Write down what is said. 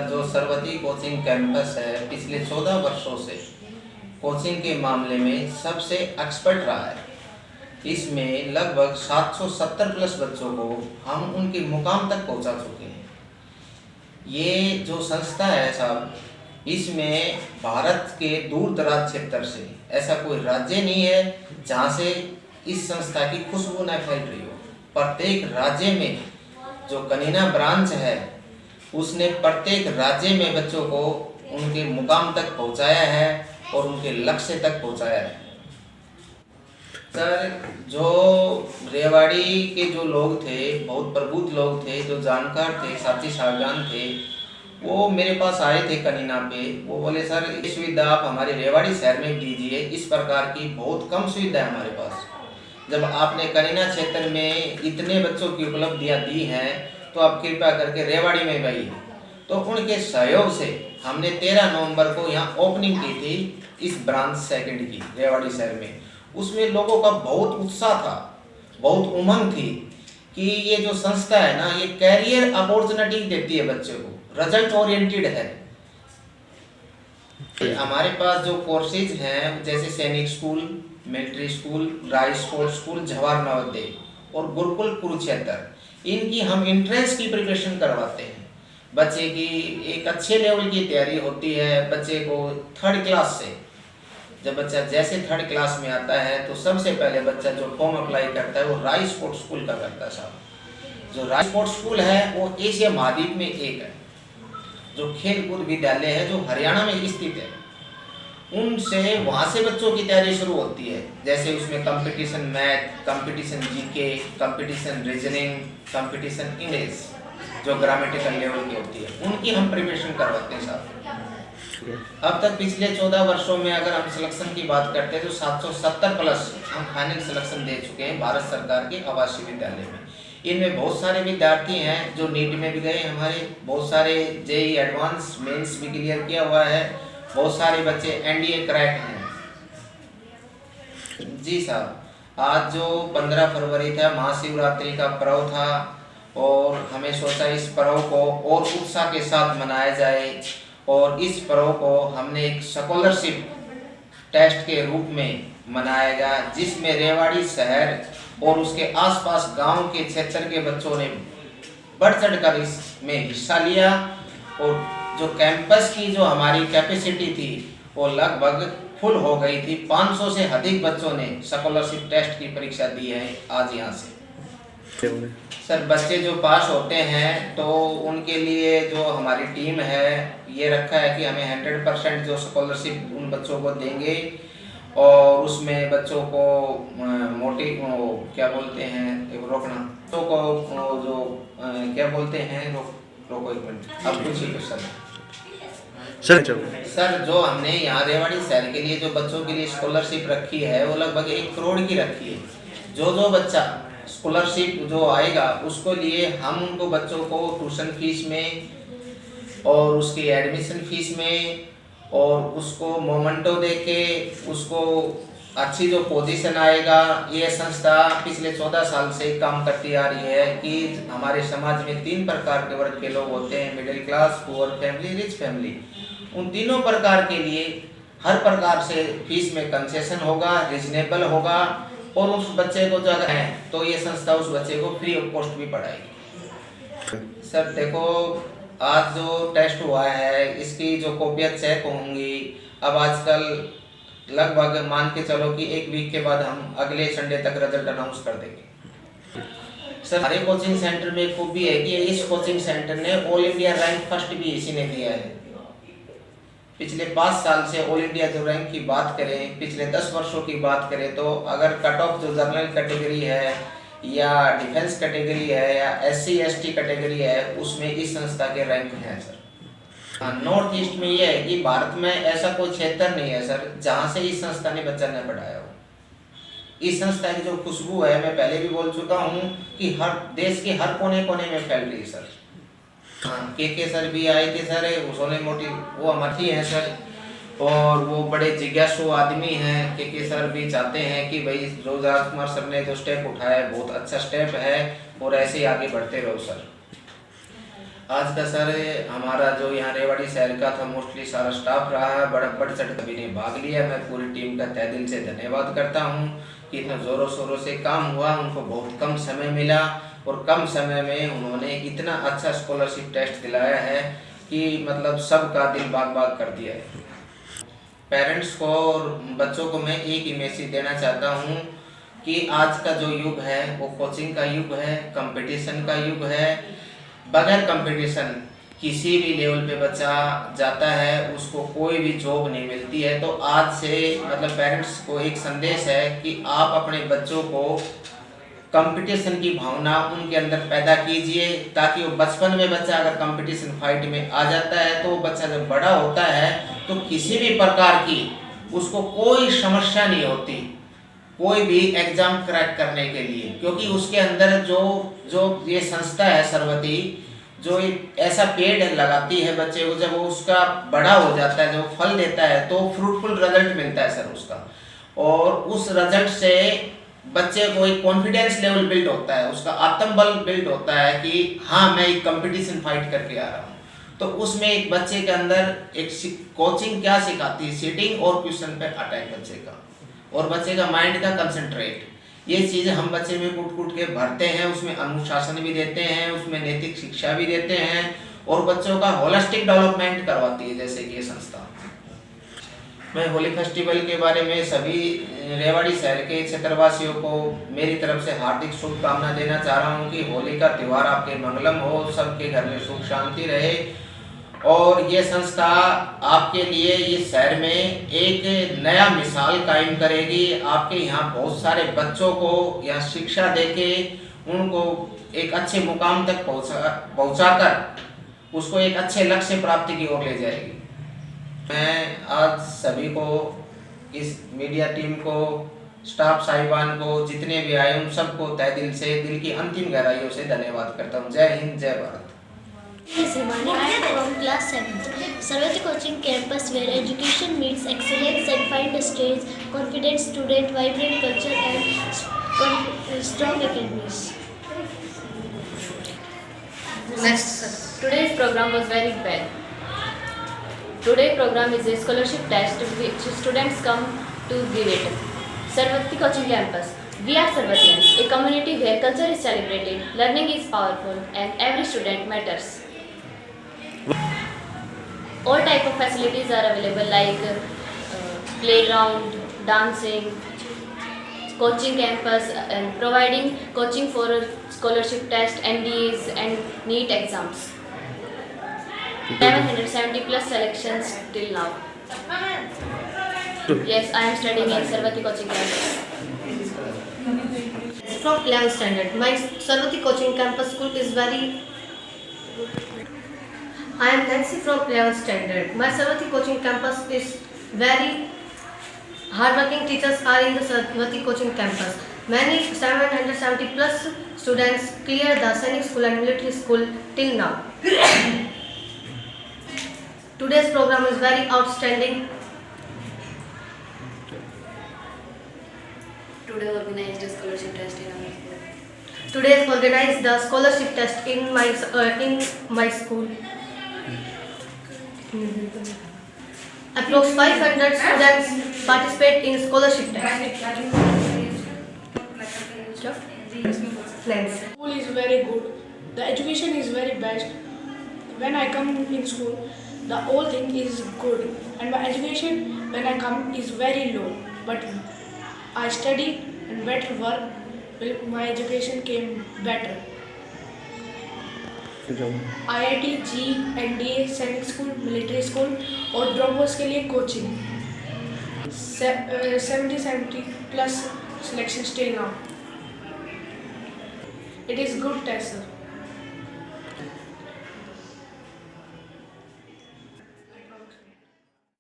जो सरवती coaching campus है पिछले 14 वर्षों से कोचिंग के मामले में सबसे एक्सपर्ट रहा है। इसमें लगभग 770 प्लस बच्चों को हम उनके मुकाम तक पहुंचा चुके हैं। ये जो संस्था है साहब, इसमें भारत के दूर दराज क्षेत्र से ऐसा कोई राज्य नहीं है जहाँ से इस संस्था की खुशबू न फैल रही हो। प्रत्येक राज्य में जो कनीना ब्रांच है उसने प्रत्येक राज्य में बच्चों को उनके मुकाम तक पहुंचाया है और उनके लक्ष्य तक पहुंचाया है। सर, जो रेवाड़ी के जो लोग थे, बहुत प्रबुद्ध लोग थे, जो जानकार थे, साथी साहबान थे, वो मेरे पास आए थे कनीना पे। वो बोले सर ये सुविधा आप हमारे रेवाड़ी शहर में दीजिए, इस प्रकार की बहुत कम सुविधा है हमारे पास। जब आपने कनीना क्षेत्र में इतने बच्चों की उपलब्धियां दी हैं तो आप कृपया करके रेवाड़ी में गई। तो उनके सहयोग से हमने 13 नवंबर को यहाँ ओपनिंग की थी इस ब्रांच सेकंड की रेवाड़ी शहर में। उसमें लोगों का बहुत उत्साह था, बहुत उमंग थी कि ये जो संस्था है ना, ये कैरियर अपॉर्चुनिटी देती है बच्चों को, रिजल्ट ओरिएंटेड है। हमारे पास जो कोर्सेज हैं जैसे सैनिक स्कूल, मिलिट्री स्कूल, राय स्पोर्ट्स स्कूल, जवाहर नवोदय और गुरुकुल कुरुक्षेत्र, इनकी हम एंट्रेंस की प्रिपरेशन करवाते हैं। बच्चे की एक अच्छे लेवल की तैयारी होती है। बच्चे को 3rd क्लास से, जब बच्चा जैसे 3rd क्लास में आता है तो सबसे पहले बच्चा जो फॉर्म अप्लाई करता है वो राय स्पोर्ट्स स्कूल का करता है साहब। जो राय स्पोर्ट्स स्कूल है वो एशिया महाद्वीप में एक है, जो खेल कूद विद्यालय है जो हरियाणा में स्थित है। उनसे वहाँ से बच्चों की तैयारी शुरू होती है। जैसे उसमें competition math, competition GK, competition reasoning, competition English, जो ग्रामेटिकल लेवल की होती है, उनकी हम प्रिपरेशन करवाते हैं साहब। अब तक पिछले 14 वर्षों में अगर हम सिलेक्शन की बात करते हैं तो 770 प्लस हम फाइनल सिलेक्शन दे चुके हैं भारत सरकार के आवासीय विद्यालय में। इनमें बहुत सारे विद्यार्थी हैं जो नीट में भी गए हमारे, बहुत सारे जेई एडवांस मेंस भी क्लियर किया हुआ है, बहुत सारे बच्चे एनडीए क्रैक हैं। जी साहब, आज जो 15 फरवरी था, महाशिवरात्रि का पर्व था और हमें सोचा इस पर्व को और उत्साह के साथ मनाया जाए और इस पर्व को हमने एक स्कॉलरशिप टेस्ट के रूप में मनाएगा, जिसमें रेवाड़ी शहर और उसके आसपास गांव के क्षेत्र के बच्चों ने बढ़ चढ़कर इसमें हिस्सा लिया। और जो कैंपस की जो हमारी कैपेसिटी थी वो लगभग फुल हो गई थी। 500 से अधिक बच्चों ने स्कॉलरशिप टेस्ट की परीक्षा दी है आज यहाँ से। सर, बच्चे जो पास होते हैं तो उनके लिए जो हमारी टीम है ये रखा है कि हमें 100% जो स्कॉलरशिप उन बच्चों को देंगे और उसमें बच्चों को क्या बोलते हैं, रोकना तो को जो क्या बोलते हैं, रोको एक मिनट, अब पूछिए सर, जो हमने यहाँ रेवाड़ी शहर के लिए जो बच्चों के लिए स्कॉलरशिप रखी है वो लगभग 1 करोड़ की रखी है। जो बच्चा स्कॉलरशिप जो आएगा उसको लिए हम उनको बच्चों को ट्यूशन फीस में और उसकी एडमिशन फीस में और उसको मोमेंटो देके उसको अच्छी जो पोजीशन आएगा। ये संस्था पिछले 14 साल से काम करती आ रही है कि हमारे समाज में 3 प्रकार के वर्ग के लोग होते हैं, middle class, poor family, rich family. उन तीनों प्रकार के लिए हर प्रकार से फीस में कंसेशन होगा, रिजनेबल होगा और उस बच्चे को जगह है तो ये संस्था उस बच्चे को फ्री ऑफ कॉस्ट भी पढ़ाएगी। सर देखो, आज जो टेस्ट हुआ है इसकी जो कॉपियाँ चेक होंगी, अब आजकल लगभग मान के चलो कि 1 वीक के बाद हम अगले संडे तक रिजल्ट अनाउंस कर देंगे। सर, हमारे कोचिंग सेंटर में खूबी है कि इस कोचिंग सेंटर ने ऑल इंडिया रैंक फर्स्ट भी इसी ने दिया है। पिछले 5 साल से ऑल इंडिया जो रैंक की बात करें, पिछले 10 वर्षों की बात करें तो अगर कट ऑफ जो जनरल कैटेगरी है या डिफेंस कैटेगरी है या SC ST कैटेगरी है उसमें इस संस्था के रैंक हैं सर। नॉर्थ ईस्ट में ये है कि भारत में ऐसा कोई क्षेत्र नहीं है सर जहाँ से इस संस्था ने बच्चा न पढ़ाया हो। इस संस्था की जो खुशबू है, मैं पहले भी बोल चुका हूँ कि हर देश के हर कोने कोने में फैल रही है सर। के सर भी आए थे सर, उन्होंने वो हमारी हैं सर और वो बड़े जिज्ञासु आदमी हैं। के सर भी चाहते हैं कि भाई जो राजकुमार सर ने जो स्टेप उठाया है बहुत अच्छा स्टेप है और ऐसे ही आगे बढ़ते रहो सर। आज का सर हमारा जो यहाँ रेवाड़ी शहर का था मोस्टली सारा स्टाफ रहा है, बड़ा बढ़ चढ़ कर ने भाग लिया। मैं पूरी टीम का तहे दिल से धन्यवाद करता हूँ कि इतना ज़ोरों शोरों से काम हुआ। उनको बहुत कम समय मिला और कम समय में उन्होंने इतना अच्छा स्कॉलरशिप टेस्ट दिलाया है कि मतलब सबका दिल बाग बाग कर दिया है। पेरेंट्स को और बच्चों को मैं एक ही मैसेज देना चाहता हूँ कि आज का जो युग है वो कोचिंग का युग है, कंपटीशन का युग है। बगैर कंपटीशन किसी भी लेवल पे बच्चा जाता है उसको कोई भी जॉब नहीं मिलती है। तो आज से मतलब पेरेंट्स को एक संदेश है कि आप अपने बच्चों को कंपटीशन की भावना उनके अंदर पैदा कीजिए, ताकि वो बचपन में बच्चा अगर कंपटीशन फाइट में आ जाता है तो बच्चा जब बड़ा होता है तो किसी भी प्रकार की उसको कोई समस्या नहीं होती कोई भी एग्जाम क्रैक करने के लिए, क्योंकि उसके अंदर जो जो ये संस्था है सरवती जो ऐसा पेड़ लगाती है बच्चे को, जब वो उसका बड़ा हो जाता है, जो फल देता है तो फ्रूटफुल रिजल्ट मिलता है सर उसका। और उस रिजल्ट से बच्चे को एक कॉन्फिडेंस लेवल बिल्ड होता है, उसका आत्मबल बिल्ड होता है कि हाँ मैं एक कंपटीशन फाइट करके आ रहा हूँ। तो उसमें एक बच्चे के अंदर एक कोचिंग क्या सिखाती है, सीटिंग और क्वेश्चन पे अटैक बच्चे का और बच्चे का माइंड का कंसंट्रेट, ये चीज़ें हम बच्चे में कूट कूट के भरते हैं। उसमें अनुशासन भी देते हैं, उसमें नैतिक शिक्षा भी देते हैं और बच्चों का होलिस्टिक डेवलपमेंट करवाती है जैसे कि ये संस्था। मैं होली फेस्टिवल के बारे में सभी रेवाड़ी शहर के क्षेत्रवासियों को मेरी तरफ से हार्दिक शुभकामना देना चाह रहा हूँ कि होली का त्यौहार आपके मंगलम हो, सबके घर में सुख शांति रहे। और ये संस्था आपके लिए इस शहर में एक नया मिसाल कायम करेगी। आपके यहाँ बहुत सारे बच्चों को यहाँ शिक्षा देके उनको एक अच्छे मुकाम तक पहुँचाकर उसको एक अच्छे लक्ष्य प्राप्ति की ओर ले जाएगी। मैं आज सभी को, इस मीडिया टीम को, स्टाफ साहिबान को, जितने भी आए उन सबको तहे दिल से, दिल की अंतिम गहराइयों से धन्यवाद करता हूँ। जय हिंद, जय Bharat. I am from class 7th. Sarvati Coaching Campus, where education meets excellence and find a stage, confident student, vibrant culture and strong academies. Next, sir. Today's program was very well. Today's program is a scholarship test which students come to give it. Sarvati Coaching Campus. We are Sarvatians, a community where culture is celebrated, learning is powerful, and every student matters. All type of facilities are available like playground, dancing, coaching campus, and providing coaching for scholarship test, NDAs, and NEET exams. 770 plus selections till now. Yes, I am studying in Sarvati Coaching Campus. From 11th standard, my Sarvati Coaching Campus school is very. I am Nancy from 11th standard. My Sarvati Coaching Campus is very hardworking. Teachers are in the Sarvati Coaching Campus. Many 770 plus students clear the Sainik School and Military School till now. Today's program is very outstanding. Today organized a scholarship test in our school. Today organized the scholarship test in my school. Approx 500 students participate in scholarship test. School is very good. The education is very best. When I come in school, the whole thing is good, and my education when I come is very low. But I study and better work, my education came better. IIT, G, NDA, सैनिक school, military school और droppers के लिए coaching 70 plus selection till now. It is good test, sir.